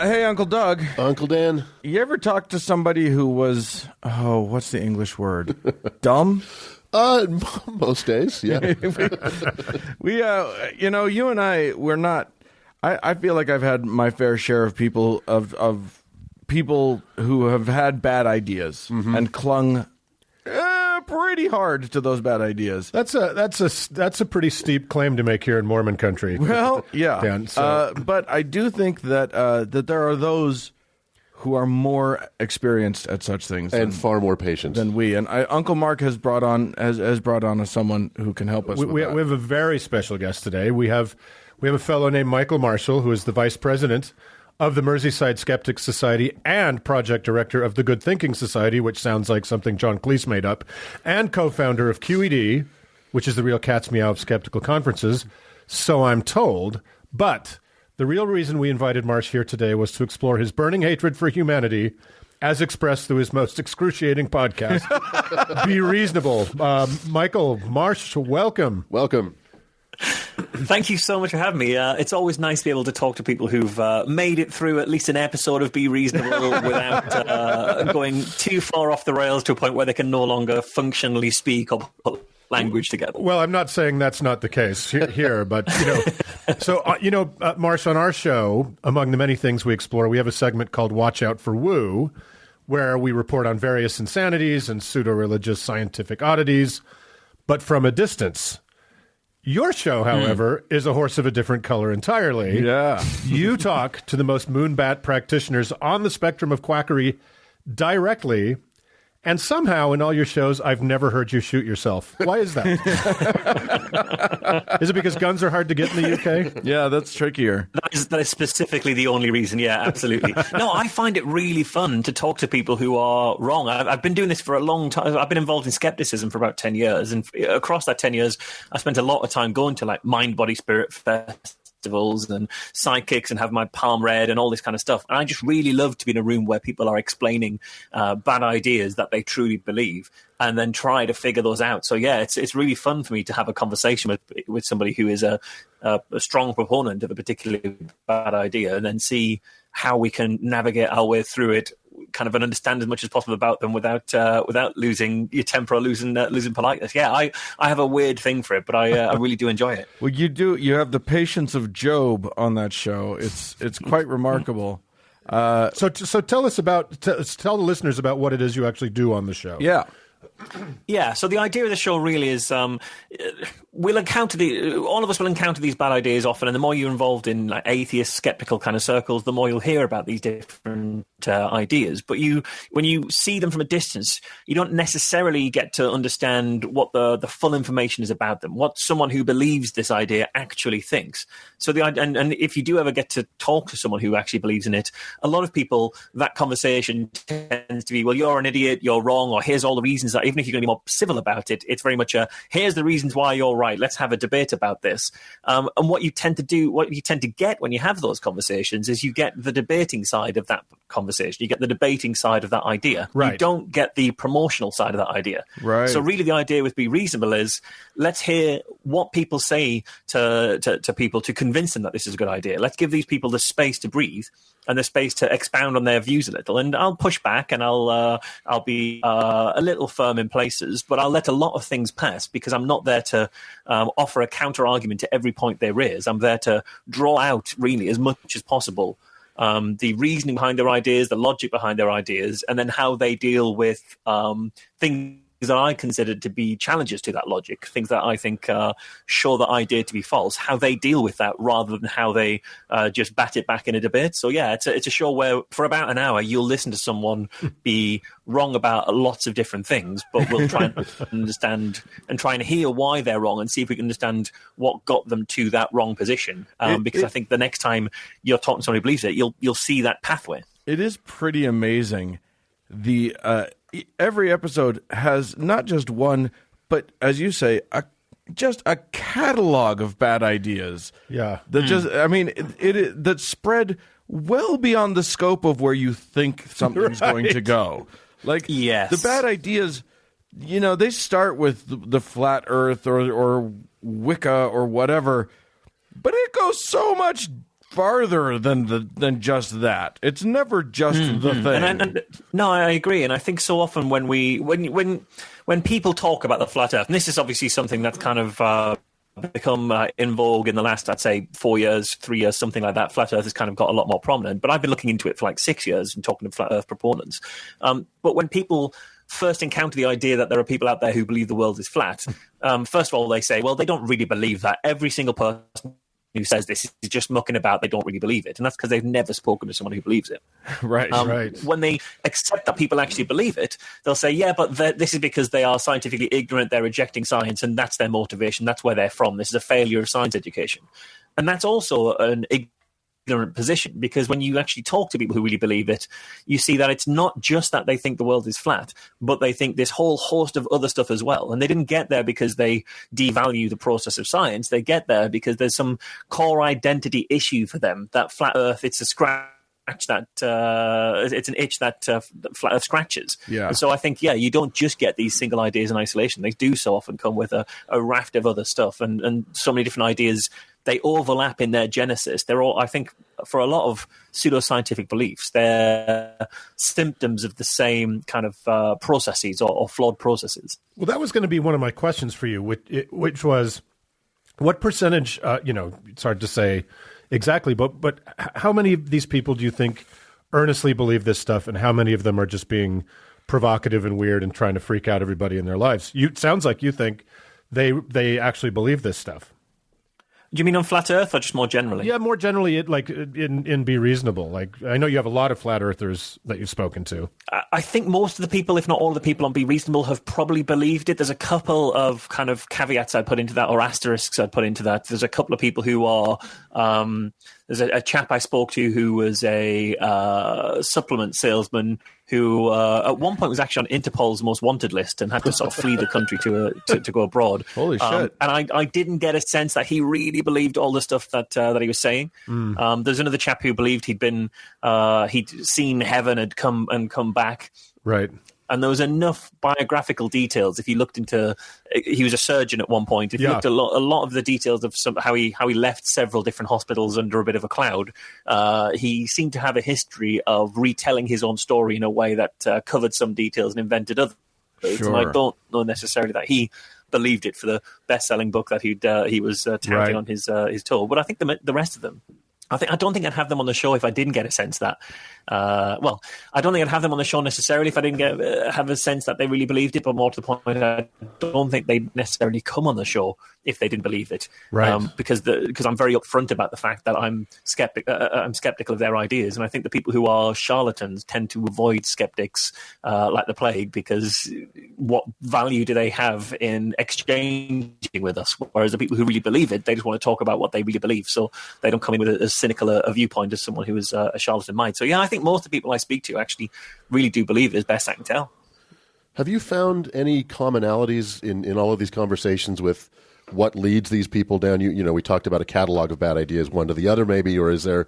Hey, Uncle Doug. Uncle Dan. You ever talk to somebody who was, what's the English word? Dumb? Most days, yeah. we you and I, we're not. I feel like I've had my fair share of people of people who have had bad ideas and clung pretty hard to those bad ideas. That's a pretty steep claim to make here in Mormon country. Well, yeah, Dan, so. But I do think that that there are those who are more experienced at such things and far more patient than we. And Uncle Mark has brought on someone who can help us. We have a very special guest today. We have a fellow named Michael Marshall, who is the vice president of the Merseyside Skeptics Society and project director of the Good Thinking Society, which sounds like something John Cleese made up, and co-founder of QED, which is the real cat's meow of skeptical conferences. So I'm told. But the real reason we invited Marsh here today was to explore his burning hatred for humanity as expressed through his most excruciating podcast, Be Reasonable. Michael, Marsh, welcome. Welcome. Thank you so much for having me. It's always nice to be able to talk to people who've made it through at least an episode of Be Reasonable without going too far off the rails to a point where they can no longer functionally speak or put language together. Well, I'm not saying that's not the case here, but, Marsh, on our show, among the many things we explore, we have a segment called Watch Out for Woo, where we report on various insanities and pseudo-religious scientific oddities, but from a distance. Your show, however, is a horse of a different color entirely. Yeah. You talk to the most moonbat practitioners on the spectrum of quackery directly, and somehow in all your shows, I've never heard you shoot yourself. Why is that? Is it because guns are hard to get in the UK? Yeah, that's trickier. That is specifically the only reason. Yeah, absolutely. No, I find it really fun to talk to people who are wrong. I've been doing this for a long time. I've been involved in skepticism for about 10 years. And across that 10 years, I spent a lot of time going to like Mind, Body, Spirit festivals and psychics and have my palm read and all this kind of stuff. And I just really love to be in a room where people are explaining bad ideas that they truly believe and then try to figure those out. So yeah, it's really fun for me to have a conversation with somebody who is a strong proponent of a particularly bad idea and then see how we can navigate our way through it, kind of and understand as much as possible about them without losing your temper or losing politeness. Yeah, I have a weird thing for it, but I really do enjoy it. Well, you do. You have the patience of Job on that show. It's quite remarkable. So tell us tell the listeners about what it is you actually do on the show. Yeah. Yeah, so the idea of the show really is all of us will encounter these bad ideas often, and the more you're involved in like atheist, skeptical kind of circles, the more you'll hear about these different ideas. But when you see them from a distance, you don't necessarily get to understand what the full information is about them, what someone who believes this idea actually thinks. So and if you do ever get to talk to someone who actually believes in it, a lot of people, that conversation tends to be, well, you're an idiot, you're wrong, or here's all the reasons that, even if you're going to be more civil about it, it's very much here's the reasons why you're right. Let's have a debate about this. And what you tend to get when you have those conversations is you get the debating side of that conversation. You get the debating side of that idea. Right. You don't get the promotional side of that idea. Right. So really the idea with Be Reasonable is let's hear what people say to people to convince them that this is a good idea. Let's give these people the space to breathe and the space to expound on their views a little. And I'll push back and I'll be a little firm in places, but I'll let a lot of things pass because I'm not there to offer a counter argument to every point they raise. I'm there to draw out really as much as possible the reasoning behind their ideas, the logic behind their ideas, and then how they deal with things that I consider to be challenges to that logic, things that I think show the idea to be false, how they deal with that rather than how they just bat it back in a debate. So yeah, it's a show where for about an hour you'll listen to someone be wrong about lots of different things, but we'll try and understand and try and hear why they're wrong and see if we can understand what got them to that wrong position. Because I think the next time you're talking to somebody who believes it, you'll see that pathway. It is pretty amazing. Every episode has not just one, but as you say, just a catalog of bad ideas. Yeah. That spread well beyond the scope of where you think something's going to go. Like, yes. The bad ideas, they start with the flat Earth or Wicca or whatever, but it goes so much farther than just that. It's never just the thing. And no, I agree. And I think so often when people talk about the flat Earth, and this is obviously something that's kind of become in vogue in the last, I'd say, 4 years, 3 years, something like that. Flat Earth has kind of got a lot more prominent. But I've been looking into it for like 6 years and talking to flat Earth proponents. But when people first encounter the idea that there are people out there who believe the world is flat, first of all, they say, well, they don't really believe that. Every single person who says this is just mucking about. They don't really believe it. And that's because they've never spoken to someone who believes it. Right. When they accept that people actually believe it, they'll say, yeah, but this is because they are scientifically ignorant. They're rejecting science, and that's their motivation. That's where they're from. This is a failure of science education. And that's also an ignorant position, because when you actually talk to people who really believe it, you see that it's not just that they think the world is flat, but they think this whole host of other stuff as well. And they didn't get there because they devalue the process of science. They get there because there's some core identity issue for them, that flat Earth, it's a scratch that it's an itch that flat Earth scratches. Yeah. And so I think, you don't just get these single ideas in isolation. They do so often come with a raft of other stuff, and so many different ideas. They overlap in their genesis. They're all, I think, for a lot of pseudoscientific beliefs, they're symptoms of the same kind of processes or flawed processes. Well, that was going to be one of my questions for you, which was, what percentage, it's hard to say exactly, but how many of these people do you think earnestly believe this stuff, and how many of them are just being provocative and weird and trying to freak out everybody in their lives? It sounds like you think they actually believe this stuff. Do you mean on flat Earth, or just more generally? Yeah, more generally, in Be Reasonable. Like, I know you have a lot of flat earthers that you've spoken to. I think most of the people, if not all of the people on Be Reasonable, have probably believed it. There's a couple of kind of caveats I'd put into that, or asterisks I'd put into that. There's a couple of people who are... there's a chap I spoke to who was a supplement salesman who at one point was actually on Interpol's most wanted list and had to sort of flee the country to go abroad. Holy shit. And I didn't get a sense that he really believed all the stuff that he was saying. There's another chap who believed he'd seen heaven and come back. Right. And there was enough biographical details. If you looked into, he was a surgeon at one point. If you looked at a lot of the details of how he left several different hospitals under a bit of a cloud, he seemed to have a history of retelling his own story in a way that covered some details and invented others. Sure. And I don't know necessarily that he believed it for the best-selling book that he was touting on his tour. But I think the rest of them, I don't think I'd have them on the show if I didn't get a sense that. I don't think I'd have them on the show necessarily if I didn't have a sense that they really believed it. But more to the point, I don't think they'd necessarily come on the show if they didn't believe it. Right. Because I'm very upfront about the fact that I'm skeptical of their ideas, and I think the people who are charlatans tend to avoid skeptics like the plague, because what value do they have in exchanging with us? Whereas the people who really believe it, they just want to talk about what they really believe, so they don't come in with as cynical a viewpoint as someone who is a charlatan might. So yeah, I think most of the people I speak to actually really do believe it, as best I can tell. Have you found any commonalities in all of these conversations with what leads these people down? You know, we talked about a catalog of bad ideas, one to the other maybe, or is there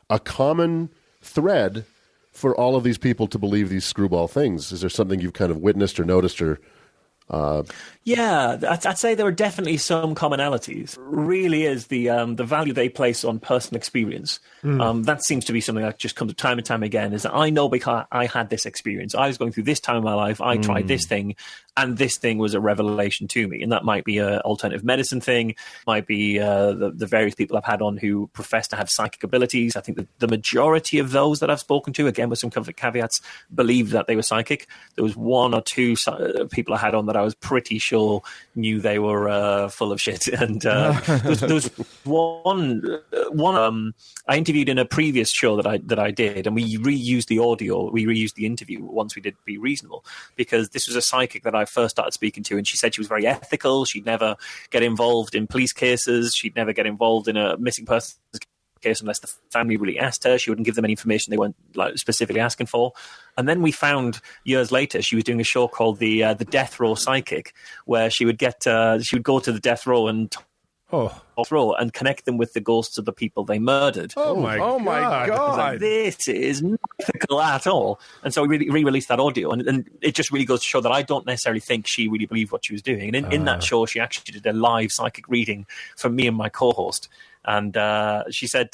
a common thread for all of these people to believe these screwball things? Is there something you've kind of witnessed or noticed or... Yeah, I'd say there are definitely some commonalities. Really is the value they place on personal experience. That seems to be something that just comes time and time again, is that I know because I had this experience. I was going through this time in my life. I tried this thing, and this thing was a revelation to me. And that might be an alternative medicine thing, might be the various people I've had on who profess to have psychic abilities. I think the majority of those that I've spoken to, again with some caveats, believed that they were psychic. There was one or two people I had on that I was pretty sure knew they were full of shit. And there was one I interviewed in a previous show that I did, and we reused the audio, we reused the interview once we did Be Reasonable, because this was a psychic that I first started speaking to, and she said she was very ethical. She'd never get involved in police cases. She'd never get involved in a missing persons case unless the family really asked her. She wouldn't give them any information they weren't specifically asking for. And then we found years later she was doing a show called the Death Row Psychic, where she would go to the death row and and connect them with the ghosts of the people they murdered. Oh my God. Like, this is not ethical at all. And so we re-released that audio, and it just really goes to show that I don't necessarily think she really believed what she was doing. And in that show, she actually did a live psychic reading for me and my co-host. And she said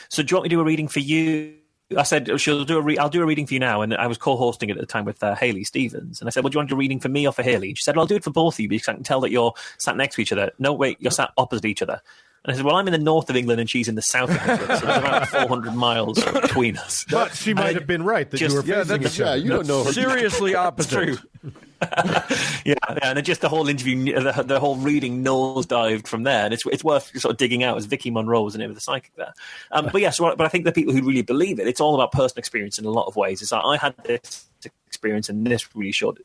So do you want me to do a reading for you? I said, I'll do a reading for you now. And I was co-hosting it at the time with Hayley Stevens. And I said, well, do you want a reading for me or for Hayley? She said, well, I'll do it for both of you because I can tell that you're sat next to each other. No, wait, you're sat opposite each other. And I said, well, I'm in the north of England and she's in the south of England. So there's about 400 miles between us. But she might have been right that you were facing each other. Yeah, you don't know. Seriously opposite. True. yeah, and then just the whole interview, the whole reading nosedived from there, and it's worth sort of digging out. As Vicky Monroe was the name of the psychic there, but yes, but I think the people who really believe it, it's all about personal experience in a lot of ways. It's like I had this experience, and this really showed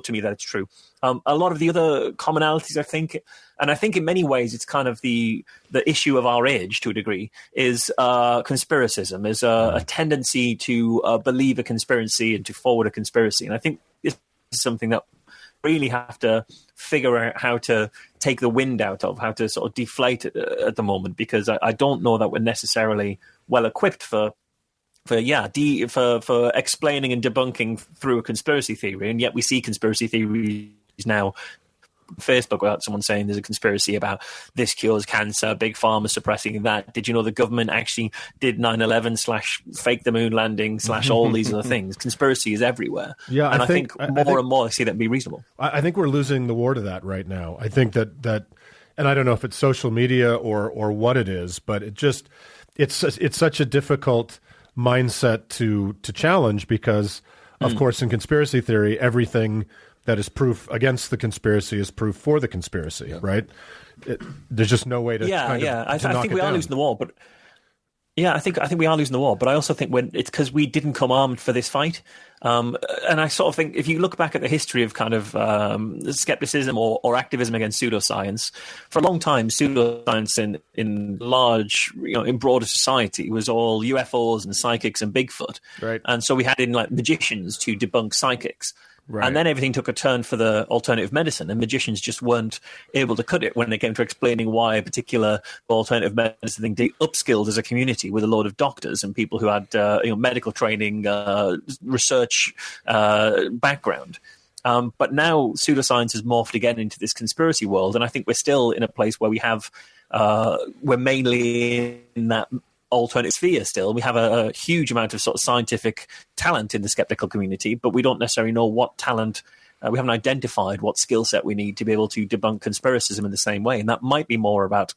to me that it's true. A lot of the other commonalities, I think in many ways, it's kind of the issue of our age to a degree is conspiracism, is a tendency to believe a conspiracy and to forward a conspiracy, and I think this is something that really have to figure out how to take the wind out of, how to sort of deflate it at the moment, because I don't know that we're necessarily well equipped for explaining and debunking through a conspiracy theory, and yet we see conspiracy theories now. Facebook without someone saying there's a conspiracy about this cures cancer, big pharma suppressing that. Did you know the government actually did 9/11 / fake the moon landing / all these other things? Conspiracy is everywhere. Yeah, and I think more and more I see that be reasonable. I think we're losing the war to that right now. I think that and I don't know if it's social media or what it is, but it's such a difficult mindset to challenge because, of course, in conspiracy theory, everything that is proof against the conspiracy is proof for the conspiracy, right? There's just no way to I think we are losing the war, but I think we are losing the war. But I also think it's because we didn't come armed for this fight. And I sort of think if you look back at the history of kind of skepticism or activism against pseudoscience, for a long time, pseudoscience in large, in broader society was all UFOs and psychics and Bigfoot. Right. And so we had in like magicians to debunk psychics. Right. And then everything took a turn for the alternative medicine, and magicians just weren't able to cut it when it came to explaining why a particular alternative medicine thing. They upskilled as a community with a load of doctors and people who had medical training, research background. But now pseudoscience has morphed again into this conspiracy world, and I think we're still in a place where we're mainly in that alternative sphere still. We have a huge amount of sort of scientific talent in the skeptical community, but we don't necessarily know what talent, we haven't identified what skill set we need to be able to debunk conspiracism in the same way. And that might be more about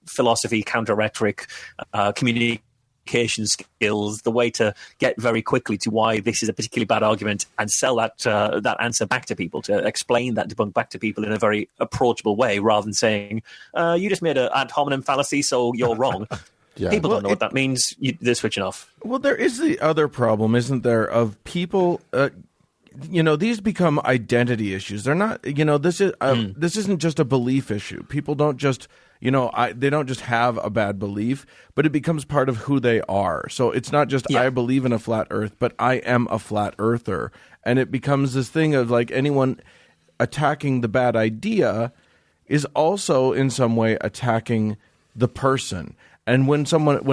philosophy, counter-rhetoric, communication skills, the way to get very quickly to why this is a particularly bad argument and sell that answer back to people, to explain that debunk back to people in a very approachable way, rather than saying, you just made an ad hominem fallacy, so you're wrong. Yeah. People don't know what that means. They're switching off. Well, there is the other problem, isn't there, of people, these become identity issues. They're not, this isn't just a belief issue. People don't just, they don't just have a bad belief, but it becomes part of who they are. So it's not just I believe in a flat earth, but I am a flat earther. And it becomes this thing of like anyone attacking the bad idea is also in some way attacking the person. And when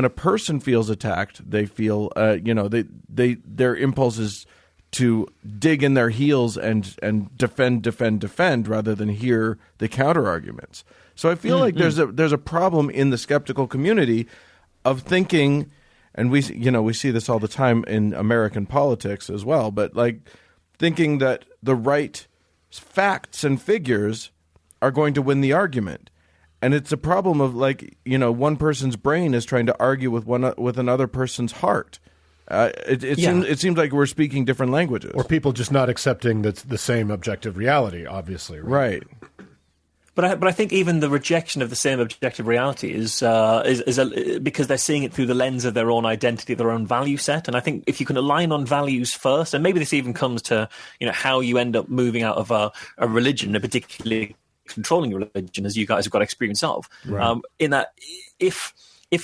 a person feels attacked, they feel, their impulse is to dig in their heels and defend, rather than hear the counter arguments. So I feel like there's a problem in the skeptical community of thinking, and we see this all the time in American politics as well, but like thinking that the right facts and figures are going to win the argument. And it's a problem of one person's brain is trying to argue with another person's heart. It seems like we're speaking different languages, or people just not accepting the same objective reality. Obviously, right. But I think even the rejection of the same objective reality is because they're seeing it through the lens of their own identity, their own value set. And I think if you can align on values first, and maybe this even comes to how you end up moving out of a religion, a particularly controlling religion, as you guys have got experience of, right. In that if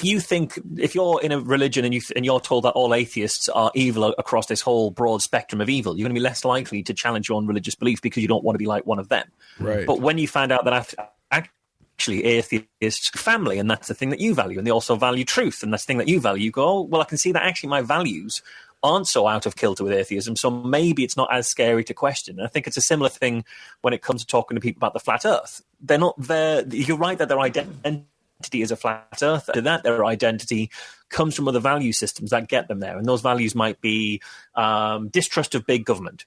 you're in a religion and you're told that all atheists are evil across this whole broad spectrum of evil, you're going to be less likely to challenge your own religious belief because you don't want to be like one of them. Right. But when you find out that actually atheists family, and that's the thing that you value, and they also value truth, and that's the thing that you value, you go, oh, well, I can see that actually my values aren't so out of kilter with atheism, so maybe it's not as scary to question. And I think it's a similar thing when it comes to talking to people about the flat earth. They're not there. You're right that their identity as a flat earther. To that, their identity comes from other value systems that get them there. And those values might be distrust of big government.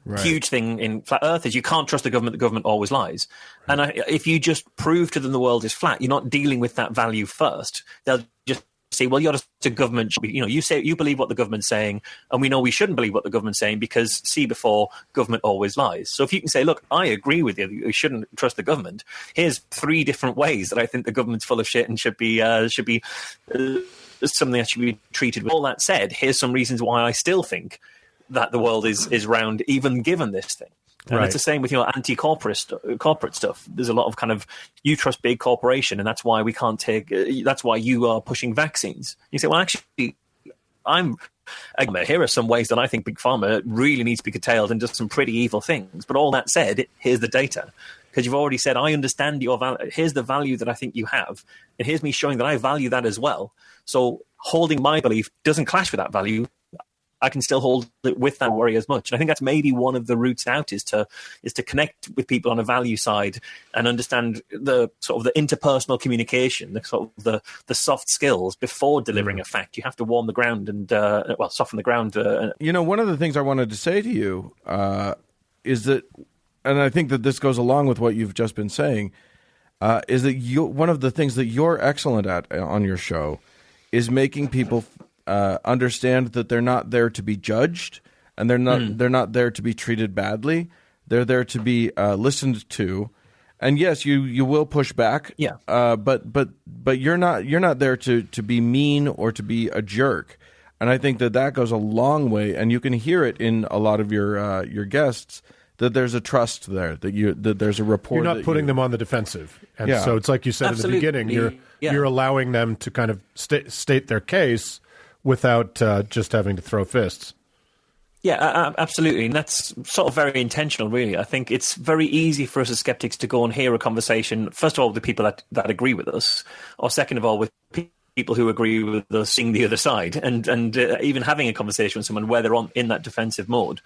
Right. Huge thing in flat earth is you can't trust the government always lies. And if you just prove to them the world is flat, you're not dealing with that value first. They'll just say, well, you're just a government. You say you believe what the government's saying, and we know we shouldn't believe what the government's saying because see before government always lies. So if you can say, look, I agree with you, you shouldn't trust the government. Here's 3 different ways that I think the government's full of shit and should be something that should be treated with. All that said, here's some reasons why I still think that the world is round, even given this thing. And It's the same with anti-corporate stuff. There's a lot of kind of you trust big corporation, and that's why we can't take. That's why you are pushing vaccines. You say, well, actually, here are some ways that I think big pharma really needs to be curtailed and does some pretty evil things. But all that said, here's the data. Because you've already said, I understand your value. Here's the value that I think you have. And here's me showing that I value that as well. So holding my belief doesn't clash with that value. I can still hold it with that worry as much. And I think that's maybe one of the routes out is to connect with people on a value side and understand the sort of the interpersonal communication, the sort of the soft skills before delivering a fact. You have to warm the ground and soften the ground. One of the things I wanted to say to you is that, and I think that this goes along with what you've just been saying, is that one of the things that you're excellent at on your show is making people understand that they're not there to be judged, and they're not there to be treated badly. They're there to be listened to, and yes, you will push back. Yeah. But you're not there to be mean or to be a jerk, and I think that goes a long way. And you can hear it in a lot of your guests that there's a trust there, that there's a rapport. You're not putting them on the defensive, and so it's like you said Absolutely. at the beginning. You're allowing them to kind of state their case without just having to throw fists. Yeah, absolutely. And that's sort of very intentional, really. I think it's very easy for us as skeptics to go and hear a conversation, first of all, with the people that agree with us, or second of all, with people who agree with us seeing the other side, and even having a conversation with someone where they're in that defensive mode.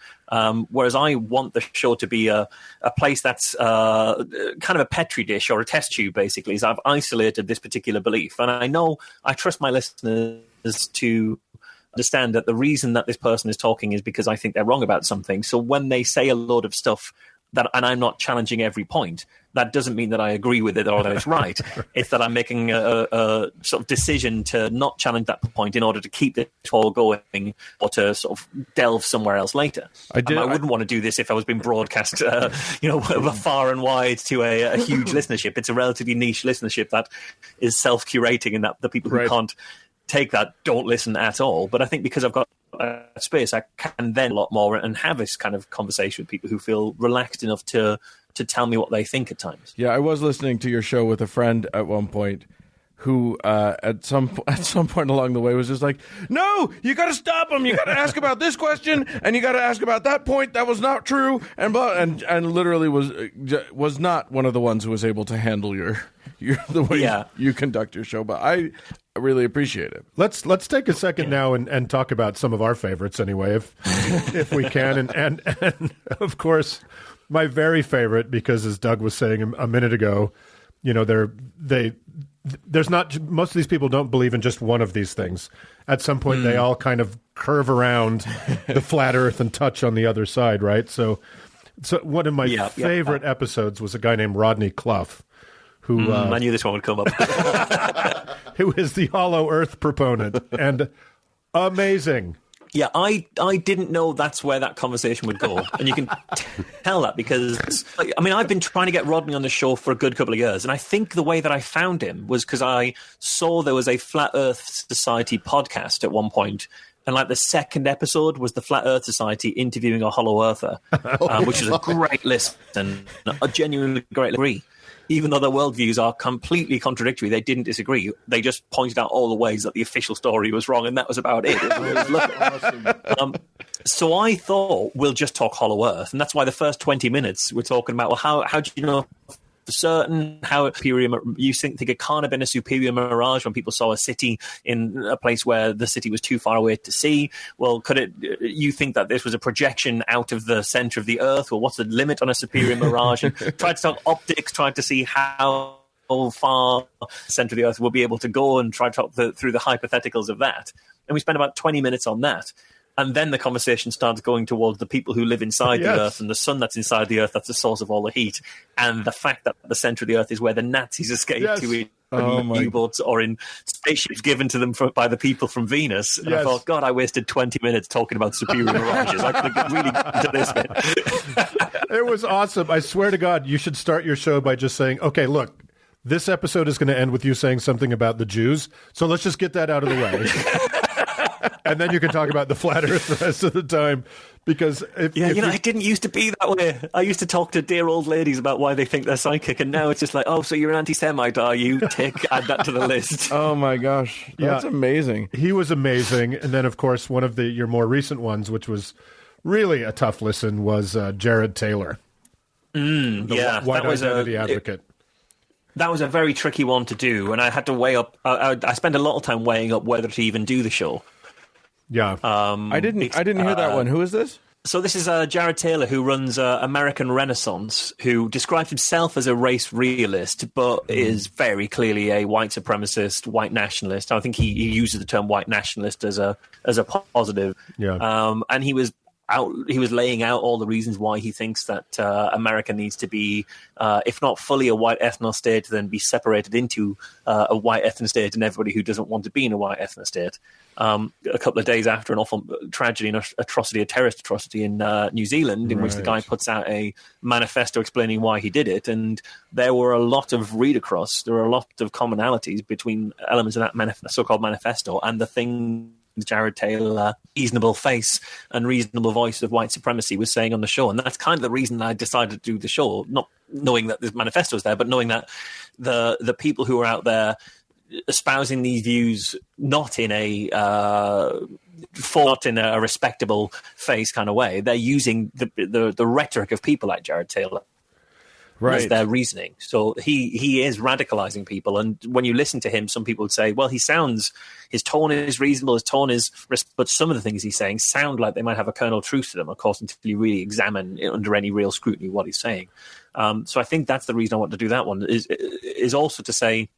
Whereas I want the show to be a place that's kind of a petri dish or a test tube, basically, is I've isolated this particular belief. And I trust my listeners to understand that the reason that this person is talking is because I think they're wrong about something. So when they say a load of stuff and I'm not challenging every point, that doesn't mean that I agree with it or that it's right. It's that I'm making a sort of decision to not challenge that point in order to keep this all going or to sort of delve somewhere else later. I wouldn't want to do this if I was being broadcast, far and wide to a huge listenership. It's a relatively niche listenership that is self-curating, and that the people who can't take that don't listen at all. But I think because I've got space, I can then a lot more and have this kind of conversation with people who feel relaxed enough to tell me what they think at times. Yeah, I was listening to your show with a friend at one point who at some point along the way was just like, no, you got to stop him. You got to ask about this question, and you got to ask about that point that was not true, and literally was not one of the ones who was able to handle the way you conduct your show. But I really appreciate it. Let's take a second now and talk about some of our favorites anyway, if we can, and of course, my very favorite, because as Doug was saying a minute ago, there's not, most of these people don't believe in just one of these things. At some point, they all kind of curve around the flat Earth and touch on the other side, right? So one of my favorite episodes was a guy named Rodney Clough, who I knew this one would come up. who is the hollow Earth proponent, and amazing. Yeah, I didn't know that's where that conversation would go. And you can tell that because, I've been trying to get Rodney on the show for a good couple of years. And I think the way that I found him was because I saw there was a Flat Earth Society podcast at one point. And the second episode was the Flat Earth Society interviewing a hollow earther, which was a great listen, a genuinely great agree. Even though their worldviews are completely contradictory, they didn't disagree. They just pointed out all the ways that the official story was wrong, and that was about it. It was awesome. So I thought we'll just talk Hollow Earth, and that's why the first 20 minutes we're talking about, well, how do you know for certain how you think it can't have been a superior mirage when people saw a city in a place where the city was too far away to see? Well, you think that this was a projection out of the center of the Earth? Well, what's the limit on a superior mirage? And tried to talk optics, tried to see how far center of the earth we'll be able to go and try to talk through the hypotheticals of that. And we spent about 20 minutes on that. And then the conversation starts going towards the people who live inside the Earth and the sun that's inside the Earth that's the source of all the heat. And the fact that the center of the Earth is where the Nazis escaped to in U-boats or in spaceships given to them by the people from Venus. And I thought, God, I wasted 20 minutes talking about superior mirages. I could have really got into this bit. It was awesome. I swear to God, you should start your show by just saying, okay, look, this episode is going to end with you saying something about the Jews. So let's just get that out of the way. And then you can talk about the flat Earth the rest of the time, because it didn't used to be that way. I used to talk to dear old ladies about why they think they're psychic, and now it's just like, oh, so you're an anti-Semite, are you? Add that to the list. Oh my gosh, that's amazing. He was amazing, and then of course one of your more recent ones, which was really a tough listen, was Jared Taylor, the white identity advocate. That was a very tricky one to do, and I had to weigh up. I spent a lot of time weighing up whether to even do the show. Yeah, I didn't hear that one. Who is this? So this is Jared Taylor, who runs American Renaissance, who describes himself as a race realist, but is very clearly a white supremacist, white nationalist. I think he uses the term white nationalist as a positive. Yeah, and he was laying out all the reasons why he thinks that America needs to be, if not fully a white ethno state, then be separated into a white ethno state, and everybody who doesn't want to be in a white ethno state. A couple of days after an awful tragedy and atrocity, a terrorist atrocity in New Zealand, in which the guy puts out a manifesto explaining why he did it, and there were a lot of read across. There were a lot of commonalities between elements of that so-called manifesto and the thing Jared Taylor, reasonable face and reasonable voice of white supremacy, was saying on the show. And that's kind of the reason I decided to do the show, not knowing that this manifesto is there, but knowing that the people who are out there espousing these views not in a respectable face kind of way, they're using the rhetoric of people like Jared Taylor. Right. As their reasoning. So he is radicalizing people. And when you listen to him, some people would say, well, his tone is reasonable, but some of the things he's saying sound like they might have a kernel of truth to them, of course, until you really examine it under any real scrutiny what he's saying. So I think that's the reason I want to do that one, is also to say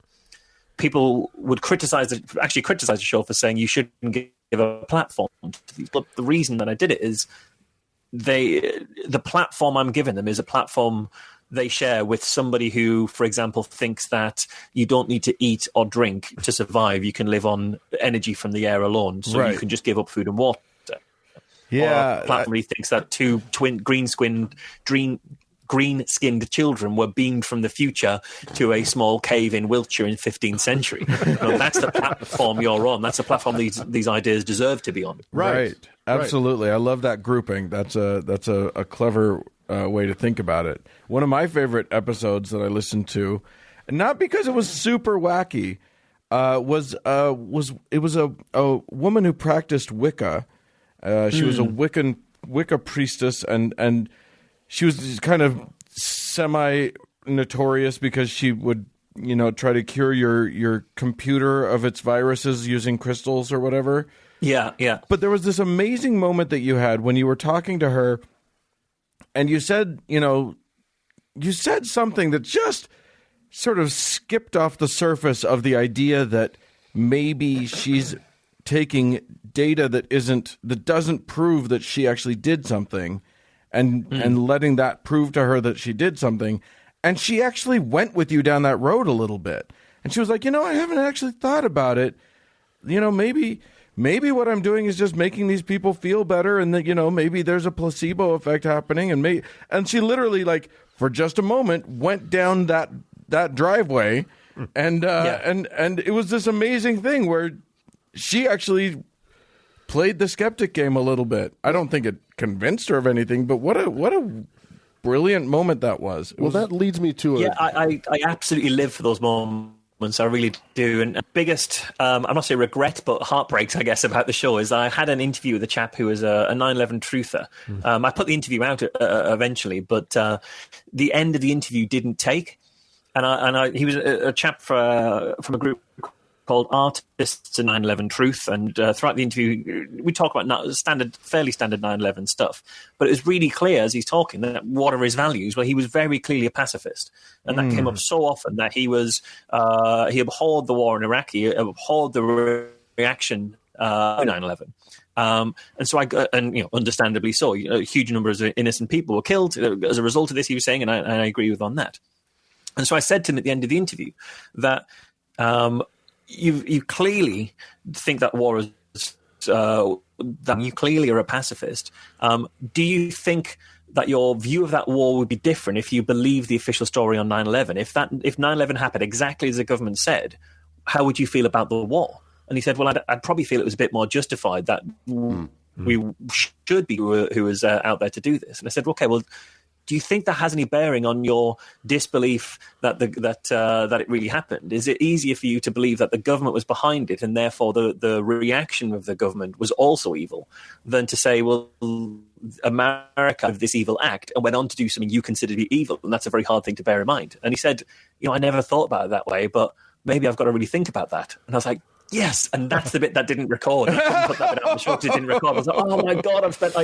people would criticize the show for saying you shouldn't give a platform to these. But the reason that I did it is the platform I'm giving them is a platform they share with somebody who, for example, thinks that you don't need to eat or drink to survive. You can live on energy from the air alone. So you can just give up food and water. Yeah. Or a platform he thinks that two green-skinned children were beamed from the future to a small cave in Wiltshire in 15th century. That's the platform you're on. That's the platform these ideas deserve to be on. Right. Absolutely. I love that grouping. That's a clever way to think about it. One of my favorite episodes that I listened to, not because it was super wacky, was a woman who practiced Wicca. She was a Wicca priestess, and she was kind of semi-notorious because she would, try to cure your computer of its viruses using crystals or whatever. Yeah, yeah. But there was this amazing moment that you had when you were talking to her, and you said, you said something that just sort of skipped off the surface of the idea that maybe she's taking data that doesn't prove that she actually did something, and letting that prove to her that she did something. And she actually went with you down that road a little bit. And she was like, I haven't actually thought about it. Maybe what I'm doing is just making these people feel better, and that, maybe there's a placebo effect happening. And she literally, like, for just a moment, went down that driveway, and it was this amazing thing where she actually played the skeptic game a little bit. I don't think it convinced her of anything, but what a brilliant moment that was. That leads me to I absolutely live for those moments. I really do. And biggest, I'm not saying regret, but heartbreaks, I guess, about the show is I had an interview with a chap who was a 9/11 truther. I put the interview out eventually, but the end of the interview didn't take. And he was a chap from a group called Artists in 9/11 Truth, and throughout the interview we talk about fairly standard 9/11 stuff, but it was really clear as he's talking that what are his values? Well, he was very clearly a pacifist, and that came up so often that he abhorred the war in Iraq, he abhorred the reaction to 9/11. And so understandably so, huge numbers of innocent people were killed as a result of this, he was saying, and I agree with on that. And so I said to him at the end of the interview that you clearly think that war is that you clearly are a pacifist. Do you think that your view of that war would be different if you believe the official story on 9/11? If 9/11 happened exactly as the government said, how would you feel about the war? And he said, well, I'd probably feel it was a bit more justified that we should be who was out there to do this. And I said, okay, well, do you think that has any bearing on your disbelief that it really happened? Is it easier for you to believe that the government was behind it and therefore the reaction of the government was also evil than to say, well, America did this evil act and went on to do something you consider to be evil? And that's a very hard thing to bear in mind. And he said, I never thought about it that way, but maybe I've got to really think about that. And I was like, yes, and that's the bit that didn't record. I couldn't put that bit out on the show because it didn't record. I was like, oh my God, I've spent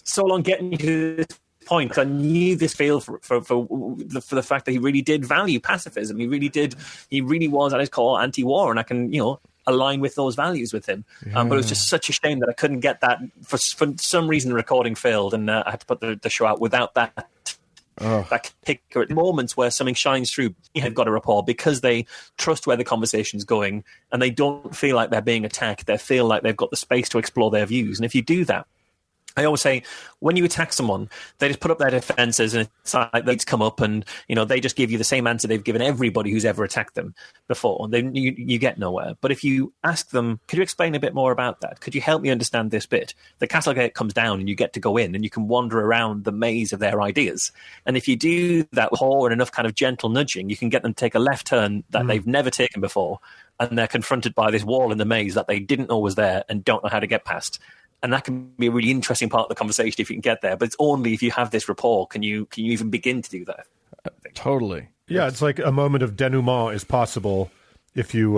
so long getting you to this point. 'Cause I knew this feel for the fact that he really did value pacifism. He really was at his core anti-war, and I can, align with those values with him. Yeah. But it was just such a shame that I couldn't get that. For some reason, the recording failed, and I had to put the show out without that. That kicker at moments where something shines through, have got a rapport because they trust where the conversation's going and they don't feel like they're being attacked. They feel like they've got the space to explore their views. And if you do that, I always say, when you attack someone, they just put up their defenses and it's like they come up and, they just give you the same answer they've given everybody who's ever attacked them before. Then you get nowhere. But if you ask them, could you explain a bit more about that? Could you help me understand this bit? The castle gate comes down and you get to go in and you can wander around the maze of their ideas. And if you do that with and enough kind of gentle nudging, you can get them to take a left turn that they've never taken before. And they're confronted by this wall in the maze that they didn't know was there and don't know how to get past. And that can be a really interesting part of the conversation if you can get there. But it's only if you have this rapport can you even begin to do that. Totally. Yeah, it's like a moment of denouement is possible if you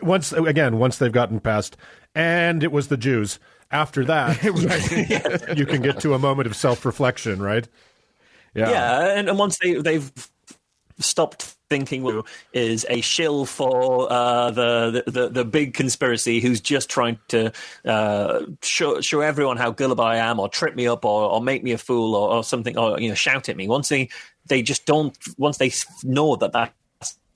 once they've gotten past, and it was the Jews. After that, you can get to a moment of self-reflection, right? Yeah, and once they've stopped thinking is a shill for the big conspiracy who's just trying to show everyone how gullible I am, or trip me up, or make me a fool, or something, or shout at me. Once they know that that's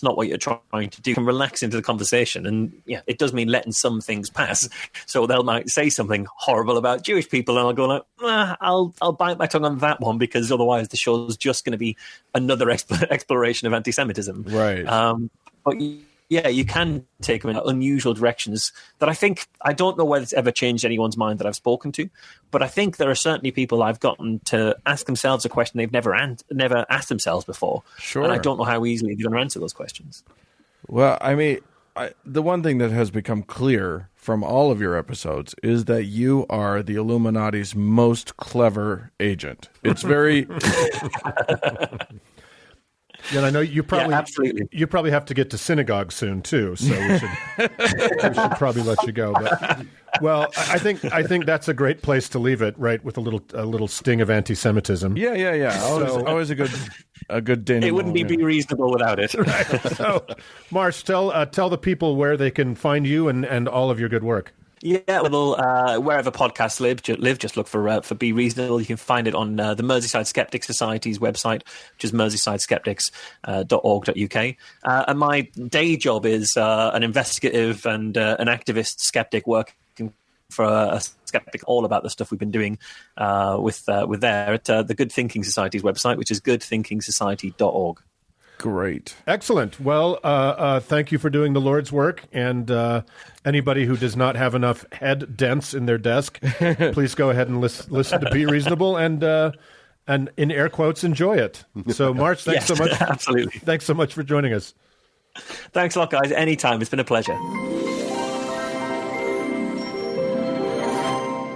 not what you're trying to do, you can relax into the conversation. And it does mean letting some things pass. So they might say something horrible about Jewish people, and I'll go I'll bite my tongue on that one, because otherwise the show's just going to be another exploration of anti-Semitism. Right. But you can take them in unusual directions that I don't know whether it's ever changed anyone's mind that I've spoken to, but I think there are certainly people I've gotten to ask themselves a question they've never asked themselves before. Sure. And I don't know how easily they're going to answer those questions. Well, I mean, the one thing that has become clear from all of your episodes is that you are the Illuminati's most clever agent. It's very... Yeah, I know you probably absolutely. You probably have to get to synagogue soon too, so we should probably let you go. But well, I think that's a great place to leave it, right? With a little sting of anti-Semitism. Yeah. Always a good denouement. It wouldn't be reasonable without it. Right. So, Marsh, tell the people where they can find you and all of your good work. Yeah, wherever podcasts live, just look for Be Reasonable. You can find it on the Merseyside Skeptics Society's website, which is merseysideskeptics.org.uk. And my day job is an investigative and an activist skeptic working for a skeptic, all about the stuff we've been doing with there at the Good Thinking Society's website, which is goodthinkingsociety.org. Great. Excellent. Well, thank you for doing the Lord's work. And anybody who does not have enough head dents in their desk, please go ahead and listen to Be Reasonable and in air quotes, enjoy it. So, Marsh, thanks so much. Absolutely. Thanks so much for joining us. Thanks a lot, guys. Anytime. It's been a pleasure.